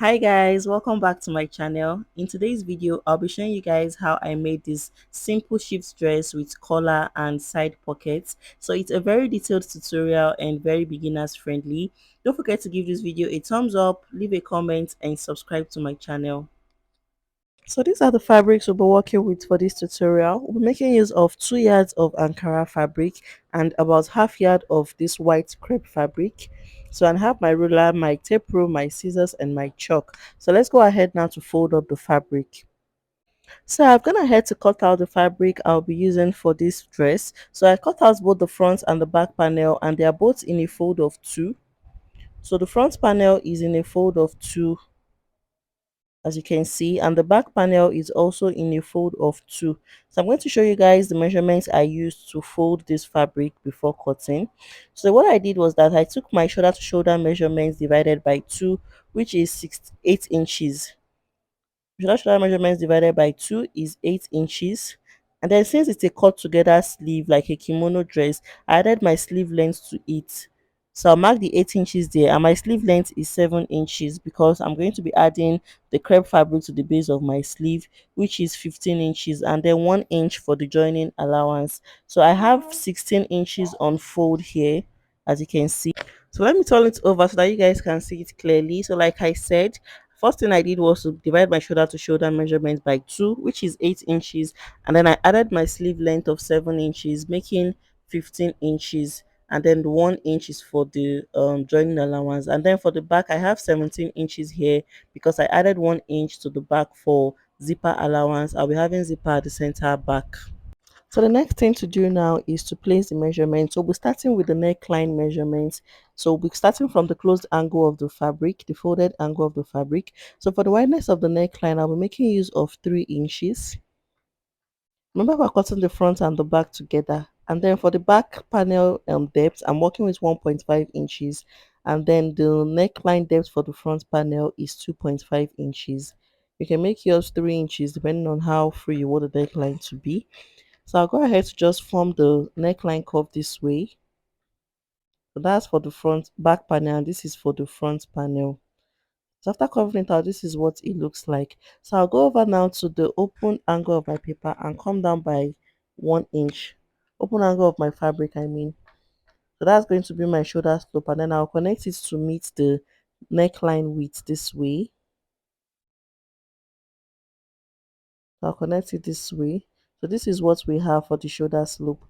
Hi guys, welcome back to my channel. In today's video I'll be showing you guys how I made this simple shift dress with collar and side pockets. So it's a very detailed tutorial and very beginners friendly. Don't forget to give this video a thumbs up, leave a comment and subscribe to my channel. So these are the fabrics we'll be working with for this tutorial. We'll be making use of 2 yards of Ankara fabric and about half yard of this white crepe fabric. So I have my ruler, my tape rule, my scissors and my chalk. So let's go ahead now to fold up the fabric. So I've gone ahead to cut out the fabric I'll be using for this dress. So I cut out both the front and the back panel and they are both in a fold of 2. So the front panel is in a fold of 2 as you can see, and the back panel is also in a fold of 2. So I'm going to show you guys the measurements I used to fold this fabric before cutting. So what I did was that I took my shoulder to shoulder measurements divided by 2, which is 8 inches. Shoulder measurements divided by 2 is 8 inches. And then since it's a cut together sleeve like a kimono dress, I added my sleeve length to it. So I'll mark the 8 inches there, and my sleeve length is 7 inches because I'm going to be adding the crepe fabric to the base of my sleeve, which is 15 inches, and then 1 inch for the joining allowance. So I have 16 inches on fold here, as you can see. So let me turn it over so that you guys can see it clearly. So like I said, first thing I did was to divide my shoulder to shoulder measurement by 2, which is 8 inches, and then I added my sleeve length of 7 inches, making 15 inches, and then the 1 inch is for the joining allowance. And then for the back I have 17 inches here because I added 1 inch to the back for zipper allowance. I'll be having zipper at the center back. So the next thing to do now is to place the measurements. So we're starting with the neckline measurements. So we're starting from the closed angle of the fabric, the folded angle of the fabric. So for the wideness of the neckline, I'll be making use of 3 inches. Remember, we're cutting the front and the back together. And then for the back panel depth, I'm working with 1.5 inches. And then the neckline depth for the front panel is 2.5 inches. You can make yours 3 inches depending on how free you want the neckline to be. So I'll go ahead to just form the neckline curve this way. So that's for the front back panel and this is for the front panel. So after covering it out, this is what it looks like. So I'll go over now to the open angle of my paper and come down by 1 inch. Open angle of my fabric, I mean. So that's going to be my shoulder slope, and then I'll connect it to meet the neckline width this way. So I'll connect it this way. So this is what we have for the shoulder slope.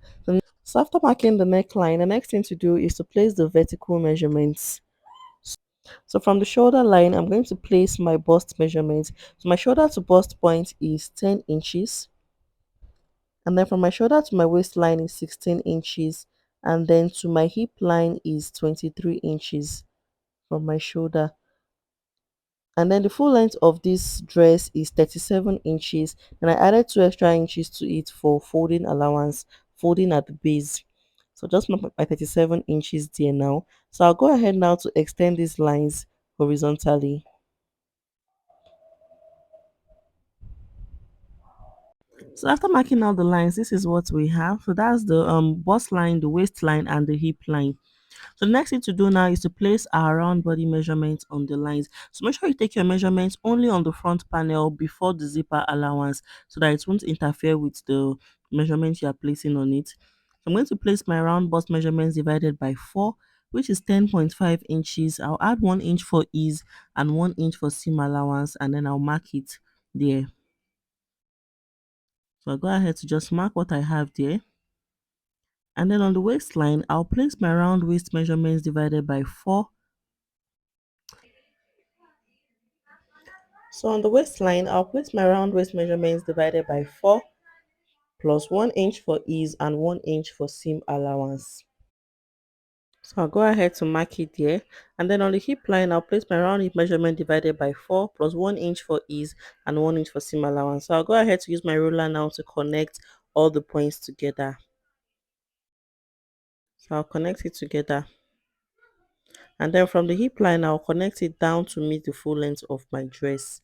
So after marking the neckline, the next thing to do is to place the vertical measurements. So from the shoulder line, I'm going to place my bust measurement. So my shoulder to bust point is 10 inches. And then from my shoulder to my waistline is 16 inches. And then to my hip line is 23 inches from my shoulder. And then the full length of this dress is 37 inches, and I added 2 extra inches to it for folding allowance, folding at the base. So just mark my 37 inches there now. So I'll go ahead now to extend these lines horizontally. So after marking out the lines, this is what we have. So that's the bust line, the waistline and the hip line. So the next thing to do now is to place our round body measurements on the lines. So make sure you take your measurements only on the front panel before the zipper allowance so that it won't interfere with the measurements you are placing on it. So I'm going to place my round bust measurements divided by 4, which is 10.5 inches. I'll add 1 inch for ease and 1 inch for seam allowance, and then I'll mark it there. So I'll go ahead to just mark what I have there. And then on the waistline, I'll place my round waist measurements divided by 4. So on the waistline, I'll place my round waist measurements divided by 4 plus 1 inch for ease and 1 inch for seam allowance. So I'll go ahead to mark it there. And then on the hip line, I'll place my round hip measurement divided by 4 plus 1 inch for ease and 1 inch for seam allowance. So I'll go ahead to use my ruler now to connect all the points together. So I'll connect it together. And then from the hip line, I'll connect it down to meet the full length of my dress.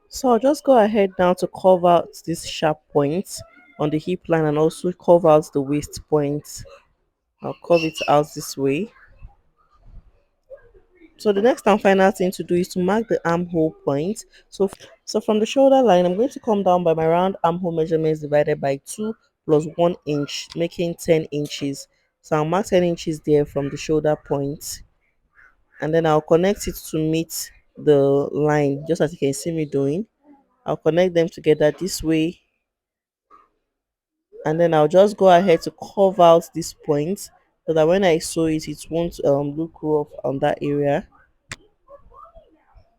So I'll just go ahead now to curve out this sharp point on the hip line and also curve out the waist point. I'll curve it out this way. So the next and final thing to do is to mark the armhole point. So from the shoulder line, I'm going to come down by my round armhole measurements divided by 2 plus 1 inch, making 10 inches. So I'll mark 10 inches there from the shoulder point, and then I'll connect it to meet the line, just as you can see me doing. I'll connect them together this way, and then I'll just go ahead to curve out this point so that when I sew it, it won't look rough on that area.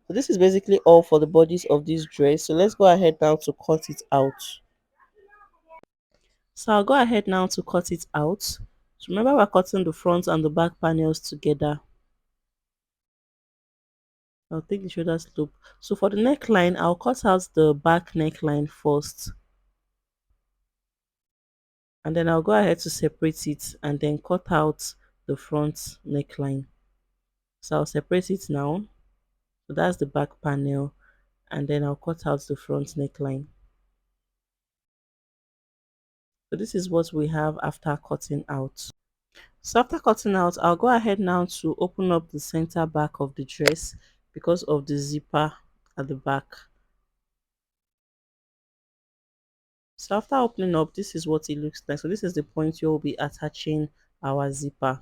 So this is basically all for the bodies of this dress. So let's go ahead now to cut it out. So I'll go ahead now to cut it out. So remember, we're cutting the front and the back panels together. I'll take the shoulder slope. So for the neckline, I'll cut out the back neckline first. And then I'll go ahead to separate it and then cut out the front neckline. So I'll separate it now. So that's the back panel. And then I'll cut out the front neckline. So this is what we have after cutting out. So after cutting out, I'll go ahead now to open up the center back of the dress because of the zipper at the back. So after opening up, this is what it looks like. So this is the point you'll be attaching our zipper.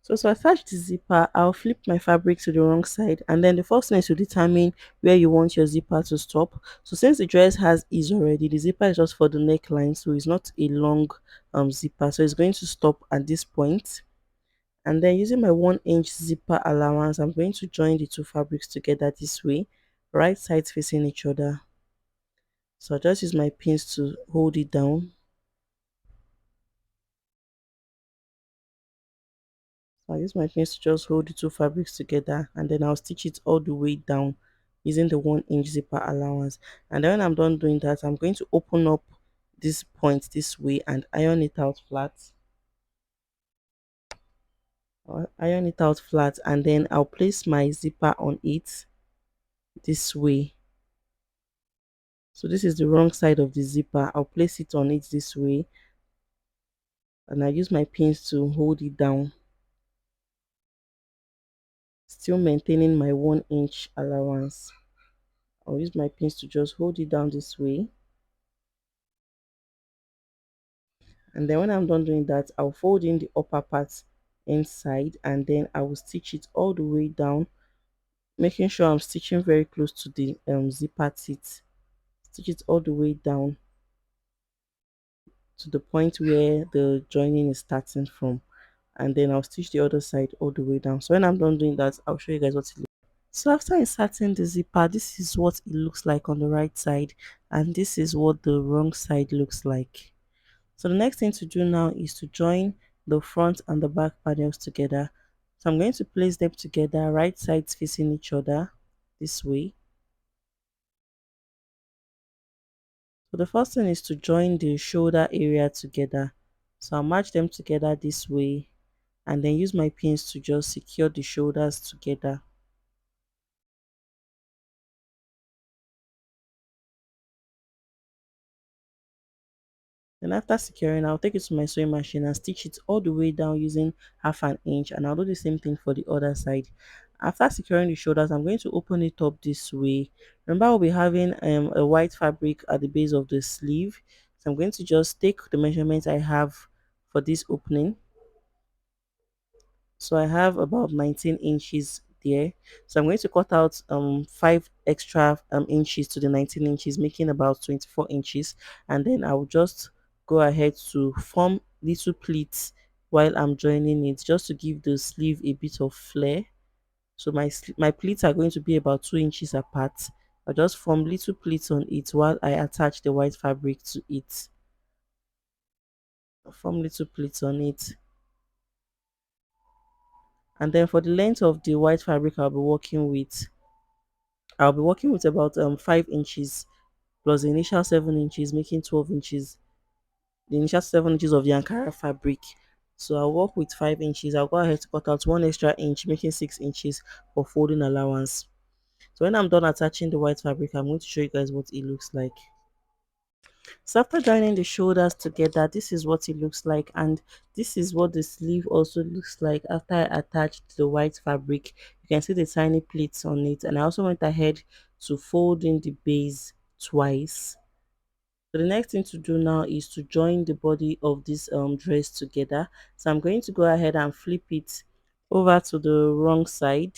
So to attach the zipper, I'll flip my fabric to the wrong side, and then the first thing is to determine where you want your zipper to stop. So since the dress has ease already, the zipper is just for the neckline, so it's not a long zipper. So it's going to stop at this point. And then using my 1 inch zipper allowance, I'm going to join the two fabrics together this way, right sides facing each other. So I'll just use my pins to hold it down. So I use my pins to just hold the two fabrics together, and then I'll stitch it all the way down using the 1 inch zipper allowance. And then when I'm done doing that, I'm going to open up this point this way and iron it out flat. I'll iron it out flat, and then I'll place my zipper on it this way. So this is the wrong side of the zipper. I'll place it on it this way, and I use my pins to hold it down, still maintaining my 1 inch allowance. I'll use my pins to just hold it down this way. And then when I'm done doing that, I'll fold in the upper part inside, and then I will stitch it all the way down, making sure I'm stitching very close to the zipper teeth. Stitch it all the way down to the point where the joining is starting from, and then I'll stitch the other side all the way down. So when I'm done doing that, I'll show you guys what it looks. So after inserting the zipper, this is what it looks like on the right side, and this is what the wrong side looks like. So the next thing to do now is to join the front and the back panels together. So I'm going to place them together, right sides facing each other this way. So the first thing is to join the shoulder area together. So I'll match them together this way, and then use my pins to just secure the shoulders together. Then after securing, I'll take it to my sewing machine and stitch it all the way down using 1/2 inch, and I'll do the same thing for the other side. After securing the shoulders, I'm going to open it up this way. Remember, we'll be having a white fabric at the base of the sleeve. So I'm going to just take the measurements I have for this opening. So I have about 19 inches there. So I'm going to cut out 5 extra inches to the 19 inches, making about 24 inches. And then I'll just go ahead to form little pleats while I'm joining it, just to give the sleeve a bit of flare. So my pleats are going to be about 2 inches apart. I'll just form little pleats on it while I attach the white fabric to it. Form little pleats on it. And then for the length of the white fabric I'll be working with about 5 inches plus the initial 7 inches, making 12 inches, the initial 7 inches of the Ankara fabric. So I'll work with 5 inches. I'll go ahead to cut out 1 extra inch, making 6 inches for folding allowance. So when I'm done attaching the white fabric, I'm going to show you guys what it looks like. So after joining the shoulders together, this is what it looks like, and this is what the sleeve also looks like after I attached the white fabric. You can see the tiny pleats on it, and I also went ahead to fold in the base twice. So the next thing to do now is to join the body of this dress together. So I'm going to go ahead and flip it over to the wrong side.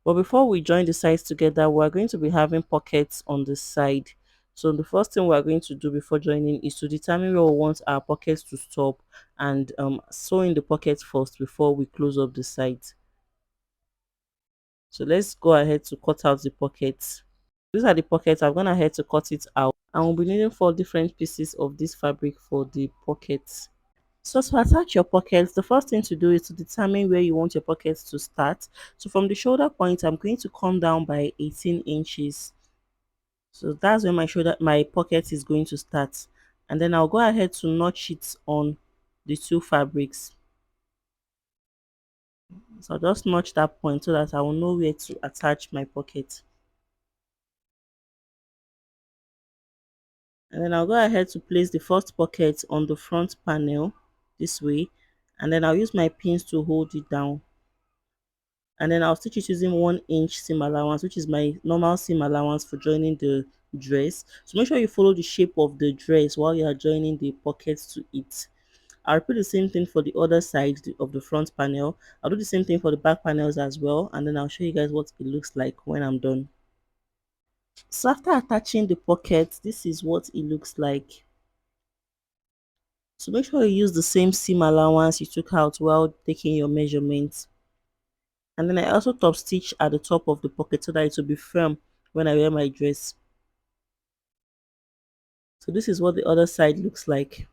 But before we join the sides together, we're going to be having pockets on the side. So the first thing we're going to do before joining is to determine where we want our pockets to stop, and sew in the pockets first before we close up the sides. So let's go ahead to cut out the pockets. These are the pockets. I've gone ahead to cut it out, and we'll be needing 4 different pieces of this fabric for the pockets. So to attach your pockets, the first thing to do is to determine where you want your pockets to start. So from the shoulder point, I'm going to come down by 18 inches. So that's where my pocket is going to start. And then I'll go ahead to notch it on the two fabrics. So I'll just notch that point so that I will know where to attach my pocket. And then I'll go ahead to place the first pocket on the front panel this way. And then I'll use my pins to hold it down. And then I'll stitch it using 1 inch seam allowance, which is my normal seam allowance for joining the dress. So make sure you follow the shape of the dress while you are joining the pockets to it. I'll repeat the same thing for the other side of the front panel. I'll do the same thing for the back panels as well, and then I'll show you guys what it looks like when I'm done. So after attaching the pocket, this is what it looks like. So make sure you use the same seam allowance you took out while taking your measurements. And then I also top stitch at the top of the pocket so that it will be firm when I wear my dress. So this is what the other side looks like.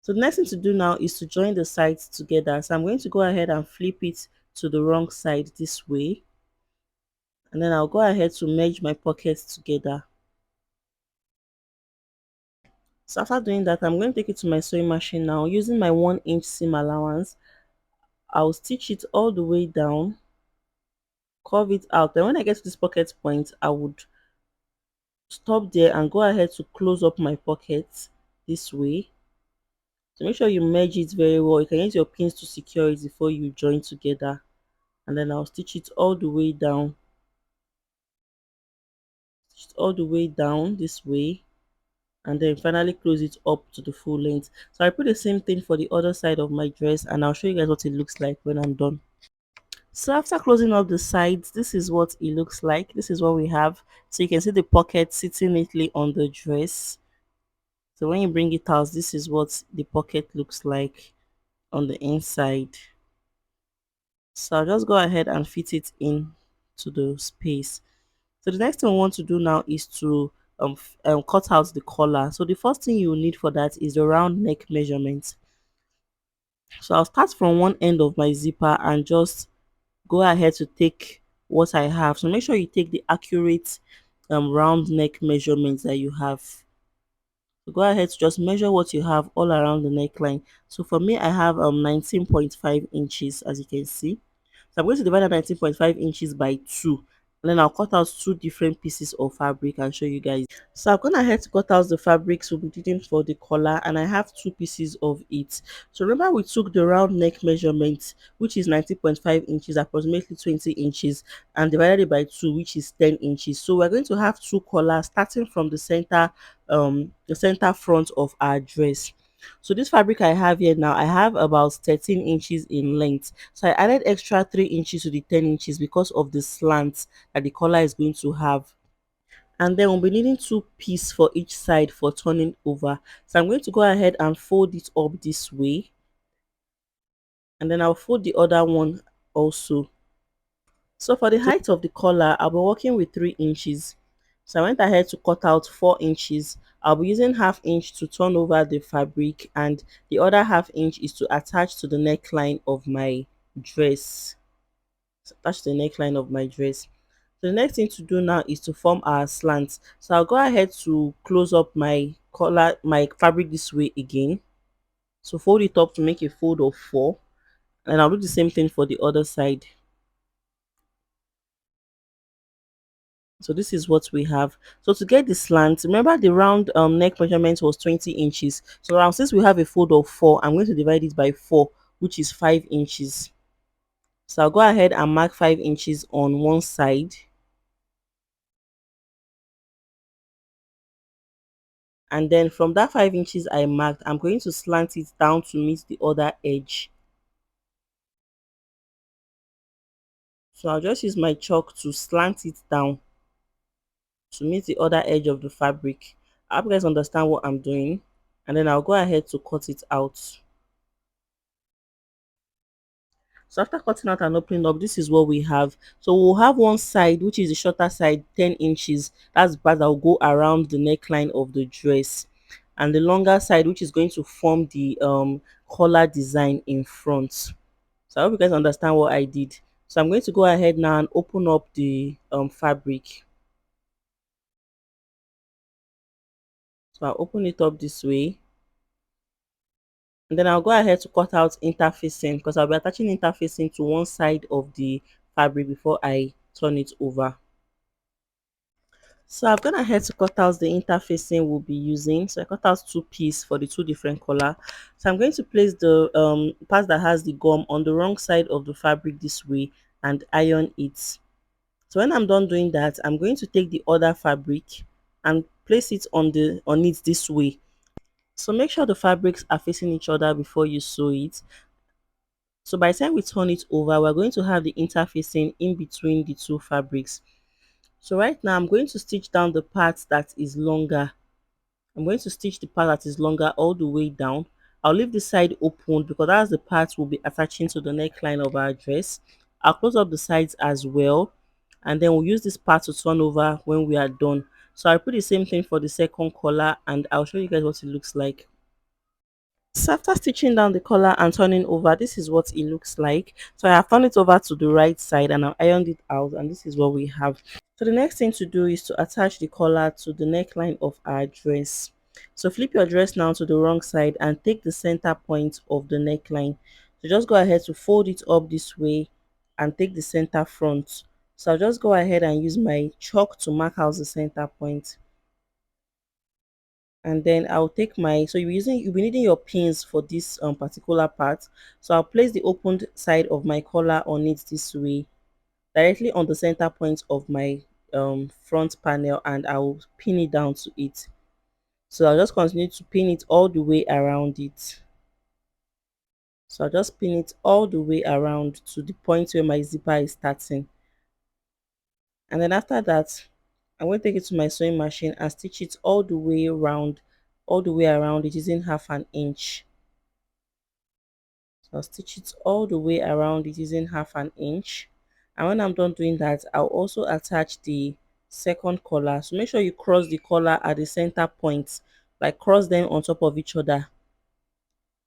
So the next thing to do now is to join the sides together. So I'm going to go ahead and flip it to the wrong side this way. And then I'll go ahead to merge my pockets together. So after doing that, I'm going to take it to my sewing machine now. Using my 1 inch seam allowance, I'll stitch it all the way down, curve it out. Then when I get to this pocket point, I would stop there and go ahead to close up my pocket this way. So make sure you merge it very well. You can use your pins to secure it before you join together. And then I'll stitch it all the way down, stitch it all the way down this way, and then finally close it up to the full length. So I put the same thing for the other side of my dress, and I'll show you guys what it looks like when I'm done. So after closing up the sides, this is what it looks like. This is what we have. So you can see the pocket sitting neatly on the dress. So when you bring it out, this is what the pocket looks like on the inside. So I'll just go ahead and fit it in to the space. So the next thing we want to do now is to cut out the collar. So the first thing you will need for that is the round neck measurement. So I'll start from one end of my zipper and just go ahead to take what I have. So make sure you take the accurate round neck measurements that you have. So go ahead to just measure what you have all around the neckline. So for me, I have 19.5 inches, as you can see. So I'm going to divide that 19.5 inches by 2. And then I'll cut out 2 different pieces of fabric and show you guys. So I've gone ahead to cut out the fabrics we'll be needing for the collar, and I have 2 pieces of it. So remember, we took the round neck measurement, which is 19.5 inches, approximately 20 inches, and divided it by 2, which is 10 inches. So we're going to have 2 collars starting from the center front of our dress. So this fabric I have here now, I have about 13 inches in length. So I added extra 3 inches to the 10 inches because of the slant that the collar is going to have. And then we'll be needing 2 pieces for each side for turning over. So I'm going to go ahead and fold it up this way, and then I'll fold the other one also. So for the height of the collar, I'll be working with 3 inches. So I went ahead to cut out 4 inches. I'll be using ½ inch to turn over the fabric, and the other ½ inch is to attach to the neckline of my dress. So attach to the neckline of my dress. So the next thing to do now is to form our slants. So I'll go ahead to close up my collar, my fabric this way again. So fold it up to make a fold of 4, and I'll do the same thing for the other side. So this is what we have. So to get the slant, remember the round neck measurement was 20 inches. So now since we have a fold of 4, I'm going to divide it by 4, which is 5 inches. So I'll go ahead and mark 5 inches on one side. And then from that 5 inches I marked, I'm going to slant it down to meet the other edge. So I'll just use my chalk to slant it down to meet the other edge of the fabric. I hope you guys understand what I'm doing. And then I'll go ahead to cut it out. So after cutting out and opening up, this is what we have. So we'll have one side, which is the shorter side, 10 inches. That's the part that will go around the neckline of the dress. And the longer side, which is going to form the collar design in front. So I hope you guys understand what I did. So I'm going to go ahead now and open up the fabric. So I'll open it up this way. And then I'll go ahead to cut out interfacing because I'll be attaching interfacing to one side of the fabric before I turn it over. So I've gone ahead to cut out the interfacing we'll be using. So I cut out two pieces for the two different color. So I'm going to place the part that has the gum on the wrong side of the fabric this way and iron it. So when I'm done doing that, I'm going to take the other fabric and place it on it this way. So make sure the fabrics are facing each other before you sew it. So by the time we turn it over, we're going to have the interfacing in between the two fabrics. So right now I'm going to stitch down the part that is longer. I'm going to stitch the part that is longer all the way down. I'll leave the side open because that's the part we'll be attaching to the neckline of our dress. I'll close up the sides as well, and then we'll use this part to turn over when we are done. So I'll put the same thing for the second collar and I'll show you guys what it looks like. So after stitching down the collar and turning over, this is what it looks like. So I have turned it over to the right side and I've ironed it out, and this is what we have. So the next thing to do is to attach the collar to the neckline of our dress. So flip your dress now to the wrong side and take the center point of the neckline. So just go ahead to fold it up this way and take the center front. So I'll just go ahead and use my chalk to mark out the center point. And then I'll take my, so you'll be needing your pins for this particular part. So I'll place the opened side of my collar on it this way, directly on the center point of my front panel, and I'll pin it down to it. So I'll just continue to pin it all the way around it. So I'll just pin it all the way around to the point where my zipper is starting. And then after that, I'm going to take it to my sewing machine and stitch it all the way around it using 1/2 inch. So I'll stitch it all the way around it using 1/2 inch. And when I'm done doing that, I'll also attach the second collar. So make sure you cross the collar at the center points, like cross them on top of each other,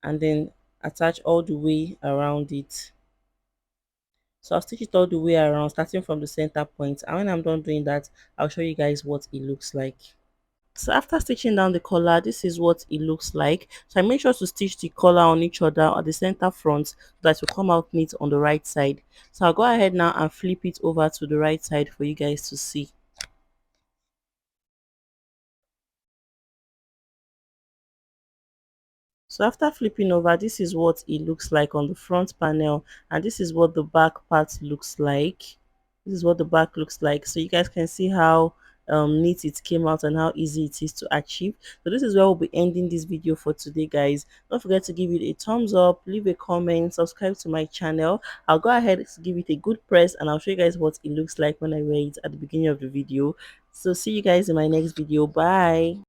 and then attach all the way around it. So I'll stitch it all the way around, starting from the center point. And when I'm done doing that, I'll show you guys what it looks like. So after stitching down the collar, this is what it looks like. So I make sure to stitch the collar on each other at the center front so that it will come out neat on the right side. So I'll go ahead now and flip it over to the right side for you guys to see. So after flipping over, this is what it looks like on the front panel, and this is what the back part looks like. This is what the back looks like. So you guys can see how neat it came out and how easy it is to achieve. So this is where we'll be ending this video for today, guys. Don't forget to give it a thumbs up, leave a comment, subscribe to my channel. I'll go ahead to give it a good press and I'll show you guys what it looks like when I wear it at the beginning of the video. So see you guys in my next video. Bye.